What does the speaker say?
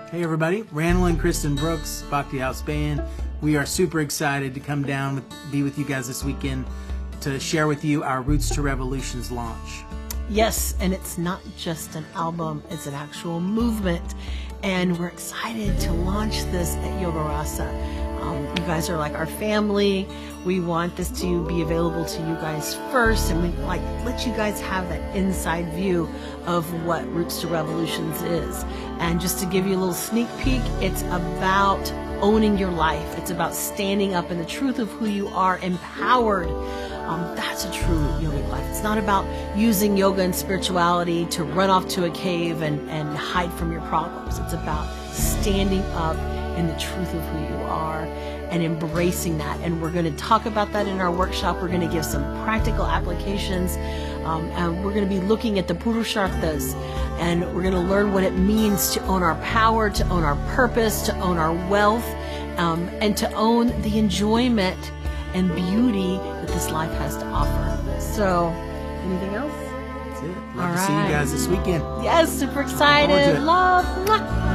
Hey everybody, Randall and Kristen Brooks, Bhakti House Band. We are super excited to come down, be with you guys this weekend to share with you our Roots to Revolutions launch. Yes, and it's not just an album, it's an actual movement. And we're excited to launch this at Yoga Rasa. You guys are like our family. We want this to be available to you guys first, and we let you guys have that inside view of what Roots to Revolutions is. And just to give you a little sneak peek, it's about owning your life. It's about standing up in the truth of who you are, empowered. That's a true yogic life. It's not about using yoga and spirituality to run off to a cave and hide from your problems. It's about standing up in the truth of who you are and embracing that. And we're going to talk about that in our workshop. We're going to give some practical applications. And we're going to be looking at the Purusharthas, and we're going to learn what it means to own our power, to own our purpose, to own our wealth, and to own the enjoyment and beauty that this life has to offer. So, anything else? That's it. Love to see you guys this weekend. Yes, super excited. Love. Mwah.